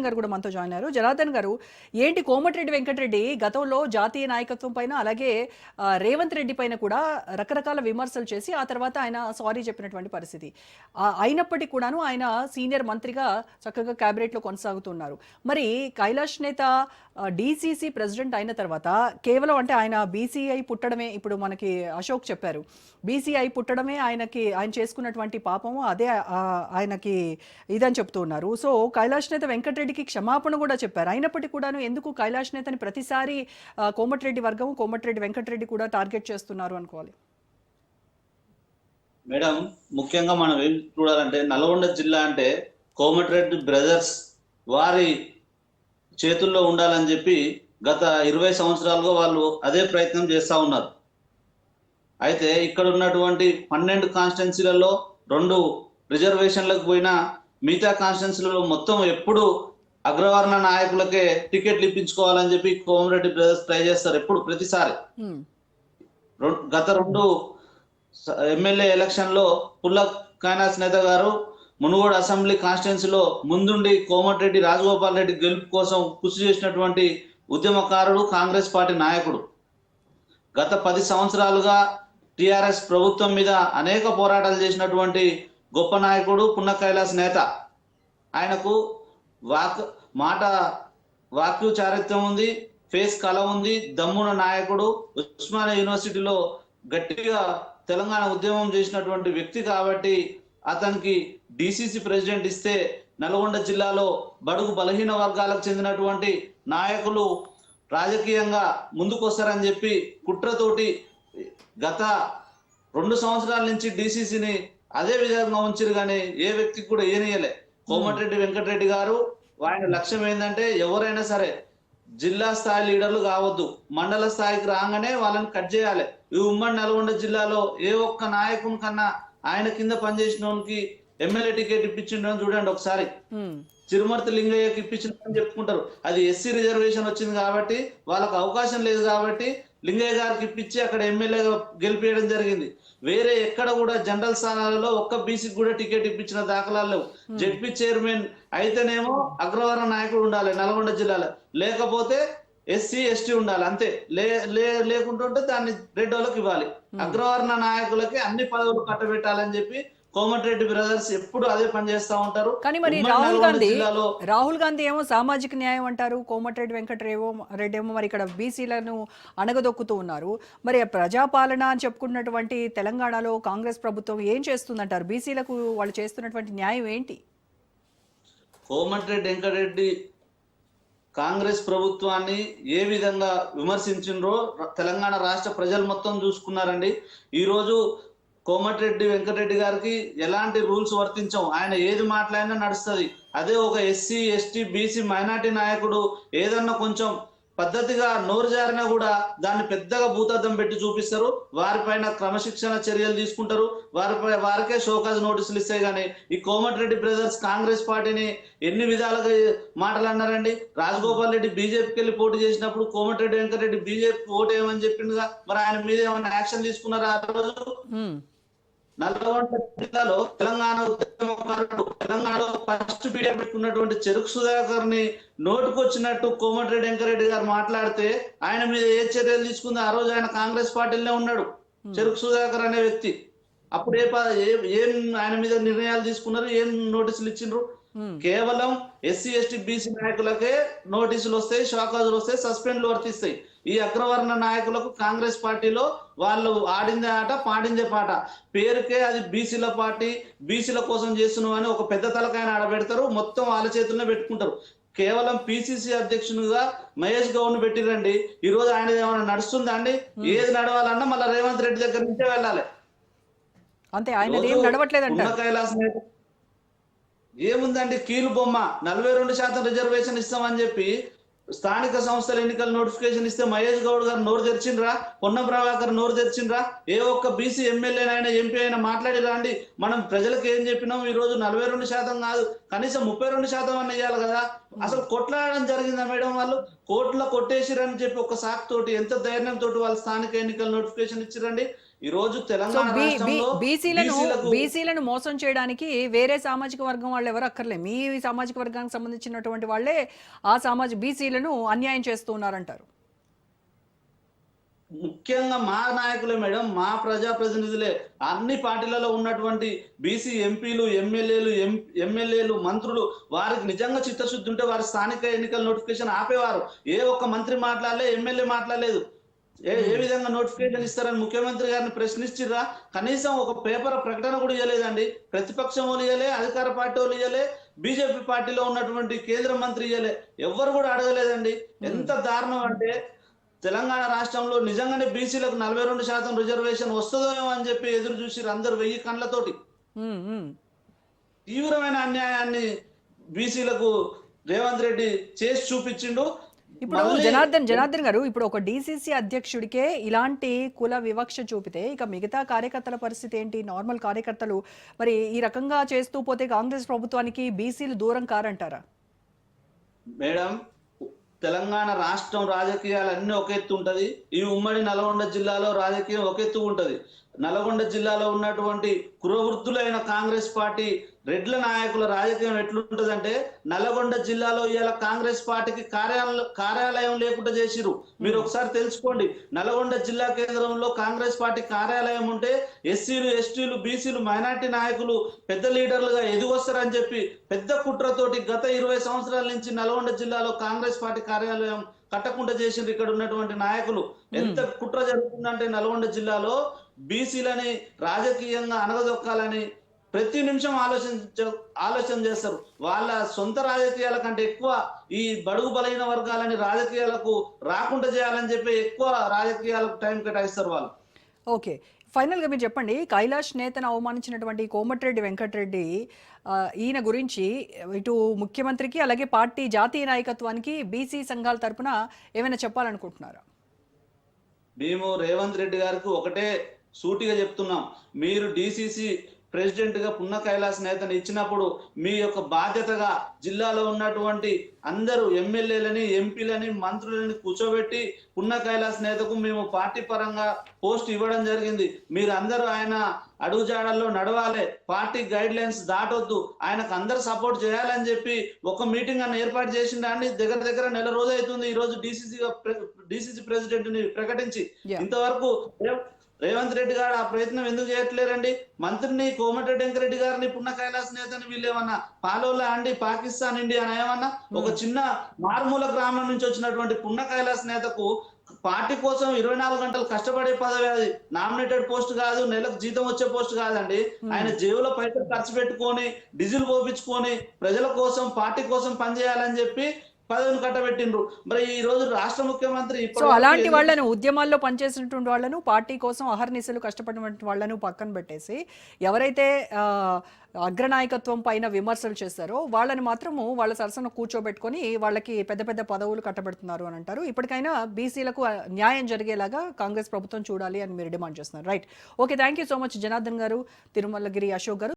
గారు కూడా మనతో జాయిన్ అయ్యారు. జనార్దన్ గారు, ఏంటి కోమటిరెడ్డి వెంకటరెడ్డి గతంలో జాతీయ నాయకత్వం పైన అలాగే రేవంత్ రెడ్డి పైన కూడా రకరకాల విమర్శలు చేసి ఆ తర్వాత ఆయన సారీ చెప్పినటువంటి పరిస్థితి. అయినప్పటికీ కూడాను ఆయన సీనియర్ మంత్రిగా చక్కగా క్యాబినెట్లో కొనసాగుతున్నారు. మరి కైలాష్ నేత డీసీసీ ప్రెసిడెంట్ అయిన తర్వాత కేవలం అంటే ఆయన బీసీఐ పుట్టడమే, ఇప్పుడు మనకి అశోక్ చెప్పారు, బీసీఐ పుట్టడమే ఆయన చేసుకున్నటువంటి పాపము, అదే ఆయనకి ఇదని చెప్తూ ఉన్నారు. సో కైలాష్ నేత వెంకటరెడ్డికి క్షమాపణ కూడా చెప్పారు. అయినప్పటికీ కూడాను ఎందుకు కైలాష్ నేతని ప్రతిసారి కోమటిరెడ్డి వర్గం, కోమటిరెడ్డి వెంకటరెడ్డి కూడా టార్గెట్ చేస్తున్నారు అనుకోవాలి? మేడం, ముఖ్యంగా మనం ఏం చూడాలంటే నల్గొండ జిల్లా అంటే కోమటిరెడ్డి బ్రదర్స్ వారి చేతుల్లో ఉండాలని చెప్పి గత 20 సంవత్సరాలుగా వాళ్ళు అదే ప్రయత్నం చేస్తూ ఉన్నారు. అయితే ఇక్కడ ఉన్నటువంటి 12 కాన్స్టిట్యున్సీలలో 2 రిజర్వేషన్లకు పోయినా మిగతా కాన్స్టిట్యున్సీలలో మొత్తం ఎప్పుడు అగ్రవర్ణ నాయకులకే టికెట్లు ఇప్పించుకోవాలని చెప్పి కోమటిరెడ్డి బ్రదర్స్ ట్రై చేస్తారు ఎప్పుడు ప్రతిసారి. గత 2 ఎమ్మెల్యే ఎలక్షన్ లో పుల్ల కైలాస్ నేత గారు మునుగోడు అసెంబ్లీ కాన్స్టిట్యున్సీలో ముందుండి కోమటిరెడ్డి రాజగోపాల్ రెడ్డి గెలుపు కోసం కృషి చేసినటువంటి ఉద్యమకారుడు, కాంగ్రెస్ పార్టీ నాయకుడు. గత 10 సంవత్సరాలుగా టిఆర్ఎస్ ప్రభుత్వం మీద అనేక పోరాటాలు చేసినటువంటి గొప్ప నాయకుడు పున్న కైలాస్ నేత. ఆయనకు వాక్యు చారిత్రం ఉంది, ఫేస్ కళ ఉంది, దమ్మున నాయకుడు. ఉస్మానియా యూనివర్సిటీలో గట్టిగా తెలంగాణ ఉద్యమం చేసినటువంటి వ్యక్తి కాబట్టి అతనికి డిసిసి ప్రెసిడెంట్ ఇస్తే నల్గొండ జిల్లాలో బడుగు బలహీన వర్గాలకు చెందినటువంటి నాయకులు రాజకీయంగా ముందుకొస్తారని చెప్పి కుట్రతోటి గత 2 సంవత్సరాల నుంచి డిసిసిని అదే విధంగా ఉంచారు, కానీ ఏ వ్యక్తికి కూడా ఏనియలే. కోమటిరెడ్డి వెంకటరెడ్డి గారు ఆయన లక్ష్యం ఏంటంటే ఎవరైనా సరే జిల్లా స్థాయి లీడర్లు కావద్దు, మండల స్థాయికి రాగానే వాళ్ళని కట్ చేయాలి. ఈ ఉమ్మడి నల్గొండ జిల్లాలో ఏ ఒక్క నాయకుని కన్నా ఆయన కింద పనిచేసిన వానికి ఎమ్మెల్యే టికెట్ ఇప్పించిండని చూడండి ఒకసారి. చిరుమర్తి లింగయ్యకి ఇప్పించిన చెప్పుకుంటారు, అది ఎస్సీ రిజర్వేషన్ వచ్చింది కాబట్టి వాళ్ళకు అవకాశం లేదు కాబట్టి లింగయ్య గారికి ఇప్పించి అక్కడ ఎమ్మెల్యేగా గెలిపేయడం జరిగింది. వేరే ఎక్కడ కూడా జనరల్ స్థానాలలో ఒక్క బీసీకి కూడా టికెట్ ఇప్పించిన దాఖలాలు లేవు. జెడ్పీ చైర్మన్ అయితేనేమో అగ్రవర్ణ నాయకుడు ఉండాలి నల్గొండ జిల్లాలో, లేకపోతే ఎస్సీ ఎస్టీ ఉండాలి అంతే. లేకుంటుంటే దాన్ని రెడ్ వాళ్ళకి ఇవ్వాలి. అగ్రవర్ణ నాయకులకి అన్ని పదవులు కట్టబెట్టాలని చెప్పి కోమటిరెడ్డి బ్రదర్స్ ఎప్పుడు అదే పని చేస్తా ఉంటారు. కానీ మరి రాహుల్ గాంధీ ఏమో సామాజిక న్యాయం అంటారు, కోమటిరెడ్డి వెంకటరెడ్డి ఏమో మరి ఇక్కడ బీసీలను అణగదొక్కుతూ ఉన్నారు. మరి ప్రజాపాలన అని చెప్పుకున్నటువంటి తెలంగాణలో కాంగ్రెస్ ప్రభుత్వం ఏం చేస్తుందంటారు? బీసీలకు వాళ్ళు చేస్తున్నటువంటి న్యాయం ఏంటి? కోమటిరెడ్డి వెంకటరెడ్డి కాంగ్రెస్ ప్రభుత్వాన్ని ఏ విధంగా విమర్శించిండ్రో తెలంగాణ రాష్ట్ర ప్రజలు మొత్తం చూసుకున్నారండి. ఈరోజు కోమటిరెడ్డి వెంకటరెడ్డి గారికి ఎలాంటి రూల్స్ వర్తించవు, ఆయన ఏది మాట్లాడినా నడుస్తుంది. అదే ఒక ఎస్సీ ఎస్టీ బీసీ మైనార్టీ నాయకుడు ఏదన్నా కొంచెం పద్ధతిగా నోరు జారినా కూడా దాన్ని పెద్దగా భూతద్దం పెట్టి చూపిస్తారు, వారిపైన క్రమశిక్షణ చర్యలు తీసుకుంటారు, వారికే షోకాజ్ నోటీసులు ఇస్తాయి. కానీ ఈ కోమటిరెడ్డి బ్రదర్స్ కాంగ్రెస్ పార్టీని ఎన్ని విధాలుగా మాటలు అన్నారండి. రాజగోపాల్ రెడ్డి బీజేపీకి వెళ్ళి పోటీ చేసినప్పుడు కోమటిరెడ్డి వెంకటరెడ్డి బీజేపీ ఓటు వేయమని చెప్పిందిగా, మరి ఆయన మీద ఏమైనా యాక్షన్ తీసుకున్నారా ఆ రోజు? నల్గొండ జిల్లాలో తెలంగాణలో ఫస్ట్ పీడియా పెట్టుకున్నటువంటి చెరుకు సుధాకర్ ని నోటుకొచ్చినట్టు కోమటిరెడ్డి వెంకరెడ్డి గారు మాట్లాడితే ఆయన మీద ఏ చర్యలు తీసుకుంది? ఆ రోజు ఆయన కాంగ్రెస్ పార్టీలోనే ఉన్నాడు చెరుకు సుధాకర్ అనే వ్యక్తి. అప్పుడు ఏం ఆయన మీద నిర్ణయాలు తీసుకున్నారు, ఏం నోటీసులు ఇచ్చిండ్రు? కేవలం ఎస్సీ ఎస్టీ బీసీ నాయకులకే నోటీసులు వస్తాయి, షాకాజులు వస్తాయి, సస్పెండ్లు వర్తిస్తాయి. ఈ అగ్రవర్ణ నాయకులకు కాంగ్రెస్ పార్టీలో వాళ్ళు ఆడిందే ఆట పాడిందే పాట. పేరుకే అది బీసీల పార్టీ, బీసీల కోసం చేస్తున్నాం అని ఒక పెద్ద తలకాయన ఆడబెడతారు, మొత్తం వాళ్ళ చేతుల్లో పెట్టుకుంటారు. కేవలం పిసిసి అధ్యక్షునిగా మహేష్ గౌడ్ ను పెట్టిరండి. ఈ రోజు ఆయన ఏమైనా నడుస్తుందా అండి? ఏది నడవాలన్నా మళ్ళీ రేవంత్ రెడ్డి దగ్గర నుంచే వెళ్ళాలి. అంతే, ఆయన ఏం నడవట్లేదంట. కైలాస్ ఏముందండి, కీలు బొమ్మ 42% రిజర్వేషన్ ఇస్తామని చెప్పి స్థానిక సంస్థల ఎన్నికల నోటిఫికేషన్ ఇస్తే మహేష్ గౌడ్ గారు నోరు తెరిచిండ్రా? పొన్నం ప్రభాకర్ నోరు తెరిచిండ్రా? ఏ ఒక్క బీసీ ఎమ్మెల్యేనైనా ఎంపీ అయినా మాట్లాడిరా అండి? మనం ప్రజలకు ఏం చెప్పినాం? ఈ రోజు 42% కాదు, కనీసం 32% అన్న ఇవ్వాలి కదా. అసలు కొట్లాడడం జరిగిందా మేడం? వాళ్ళు కోర్టులో కొట్టేసిరని చెప్పి ఒక సాకు తోటి ఎంత ధైర్యంతో వాళ్ళు స్థానిక ఎన్నికల నోటిఫికేషన్ ఇచ్చిరండి. ఈ రోజు సో తెలంగాణ రాష్ట్రంలో బీసీలకు బీసీలను మోసం చేయడానికి వేరే సామాజిక వర్గం వాళ్ళు ఎవరు అక్కర్లే, మీ సామాజిక వర్గానికి సంబంధించినటువంటి వాళ్ళే ఆ బీసీలను అన్యాయం చేస్తూ ఉన్నారంటారు. ముఖ్యంగా మా నాయకులే మేడం, మా ప్రజాప్రతినిధులే, అన్ని పార్టీలలో ఉన్నటువంటి బీసీ ఎంపీలు, ఎమ్మెల్యేలు, మంత్రులు, వారికి నిజంగా చిత్తశుద్ధి ఉంటే వారి స్థానిక ఎన్నికల నోటిఫికేషన్ ఆపేవారు. ఏ ఒక్క మంత్రి మాట్లాడలే, ఎమ్మెల్యే మాట్లాడలేదు. ఏ విధంగా నోటిఫికేషన్ ఇస్తారని ముఖ్యమంత్రి గారిని ప్రశ్నించిర్రా? కనీసం ఒక పేపర్ ప్రకటన కూడా ఇవ్వలేదండి. ప్రతిపక్షం వాళ్ళు ఇవ్వలే, అధికార పార్టీ వాళ్ళు ఇవ్వలే, బీజేపీ పార్టీలో ఉన్నటువంటి కేంద్ర మంత్రి ఇవ్వలే, ఎవ్వరు కూడా అడగలేదండి. ఎంత దారుణం అంటే తెలంగాణ రాష్ట్రంలో నిజంగానే బీసీలకు 42% రిజర్వేషన్ వస్తుందో అని చెప్పి ఎదురు చూసిరు అందరు 1000 కళ్ళతోటి. తీవ్రమైన అన్యాయాన్ని బీసీలకు రేవంత్ రెడ్డి చేసి చూపించిండు. ఇప్పుడు జనార్దన్ గారు, ఇప్పుడు ఒక డీసీసీ అధ్యక్షుడికే ఇలాంటి కుల వివక్ష చూపితే ఇక మిగతా కార్యకర్తల పరిస్థితి ఏంటి? నార్మల్ కార్యకర్తలు మరి ఈ రకంగా చేస్తూ పోతే కాంగ్రెస్ ప్రభుత్వానికి బీసీలు దూరం కారంటారా? మేడం, తెలంగాణ రాష్ట్రం రాజకీయాలు అన్ని ఒక ఎత్తు ఉంటది. ఈ ఉమ్మడి నల్గొండ జిల్లాలో రాజకీయం ఒక ఎత్తు ఉంటది. నల్గొండ జిల్లాలో ఉన్నటువంటి కురవృత్తులైన కాంగ్రెస్ పార్టీ రెడ్ల నాయకుల రాజకీయం ఎట్లుంటదంటే, నల్గొండ జిల్లాలో ఇవాళ కాంగ్రెస్ పార్టీకి కార్యాలయం లేకుండా చేసిరు. మీరు ఒకసారి తెలుసుకోండి. నల్గొండ జిల్లా కేంద్రంలో కాంగ్రెస్ పార్టీ కార్యాలయం ఉంటే ఎస్సీలు, ఎస్టీలు, బీసీలు, మైనార్టీ నాయకులు పెద్ద లీడర్లుగా ఎదిగొస్తారని చెప్పి పెద్ద కుట్రతోటి గత 20 సంవత్సరాల నుంచి నల్గొండ జిల్లాలో కాంగ్రెస్ పార్టీ కార్యాలయం కట్టకుండా చేసిండ్రు ఇక్కడ ఉన్నటువంటి నాయకులు. ఎంత కుట్ర జరుగుతుందంటే నల్గొండ జిల్లాలో బీసీలని రాజకీయంగా అనగదొక్కాలని ప్రతి నిమిషం ఆలోచన చేస్తారు. వాళ్ళ సొంత రాజకీయాల కంటే ఎక్కువ ఈ బడుగు బలైన వర్గాలని రాజకీయాలకు రాకుండా చేయాలని చెప్పి ఎక్కువ రాజకీయాలకు టైం కేటాయిస్తారు వాళ్ళు. ఓకే, ఫైనల్గా మీరు చెప్పండి, కైలాష్ నేతను అవమానించినటువంటి కోమటిరెడ్డి వెంకటరెడ్డి ఈయన గురించి ఇటు ముఖ్యమంత్రికి అలాగే పార్టీ జాతీయ నాయకత్వానికి బీసీ సంఘాల తరపున ఏమైనా చెప్పాలనుకుంటున్నారా? మేము రేవంత్ రెడ్డి గారికి ఒకటే సూటిగా చెప్తున్నాం. మీరు డీసీసీ ప్రెసిడెంట్ గా పున్న కైలాస్ నేతను ఇచ్చినప్పుడు మీ యొక్క బాధ్యతగా జిల్లాలో ఉన్నటువంటి అందరూ ఎమ్మెల్యేలని, ఎంపీలని, మంత్రులని కూర్చోబెట్టి పున్న కైలాస్ నేతకు మేము పార్టీ పరంగా పోస్ట్ ఇవ్వడం జరిగింది. మీరు అందరూ ఆయన అడుగుజాడల్లో నడవాలి, పార్టీ గైడ్ లైన్స్ దాటొద్దు, ఆయనకు అందరు సపోర్ట్ చేయాలని చెప్పి ఒక మీటింగ్ అన్న ఏర్పాటు చేసిందండి. దగ్గర నెల రోజు అవుతుంది ఈ రోజు డీసీసీ ప్రెసిడెంట్ ని ప్రకటించి. ఇంతవరకు రేవంత్ రెడ్డి గారు ఆ ప్రయత్నం ఎందుకు చేయట్లేరండి? మంత్రిని కోమటిరెడ్డి వెంకరెడ్డి గారిని, పున్న కైలాస్ నేతని వీళ్ళు ఏమన్నా పాలోలా అండి, పాకిస్తాన్ ఇండియా ఏమన్నా? ఒక చిన్న మారుమూల గ్రామం నుంచి వచ్చినటువంటి పున్న కైలాస్ నేతకు పార్టీ కోసం 24 గంటలు కష్టపడే పదవి అది. నామినేటెడ్ పోస్ట్ కాదు, నెలకు జీతం వచ్చే పోస్ట్ కాదండి. ఆయన జేబులో పైసలు ఖర్చు పెట్టుకొని, డీజిల్ పోపించుకొని ప్రజల కోసం, పార్టీ కోసం పనిచేయాలని చెప్పి పదవిని కట్టబెట్టిండ్రు. మరి ఈ రోజు రాష్ట్ర ముఖ్యమంత్రి సో అలాంటి వాళ్ళను, ఉద్యమాల్లో పనిచేసినటువంటి వాళ్ళను, పార్టీ కోసం అహర్నిశలు కష్టపడినటువంటి వాళ్ళను పక్కన పెట్టేసి ఎవరైతే అగ్రనాయకత్వం పైన విమర్శలు చేస్తారో వాళ్ళని మాత్రము వాళ్ళ సరసన కూర్చోబెట్టుకొని వాళ్ళకి పెద్ద పెద్ద పదవులు కట్టబెడుతున్నారు అని అంటారు. ఇప్పటికైనా బీసీలకు న్యాయం జరిగేలాగా కాంగ్రెస్ ప్రభుత్వం చూడాలి అని మీరు డిమాండ్ చేస్తున్నారు. Right, okay, thank you so much Janardhan గారు, తిరుమలగిరి అశోక్ గారు.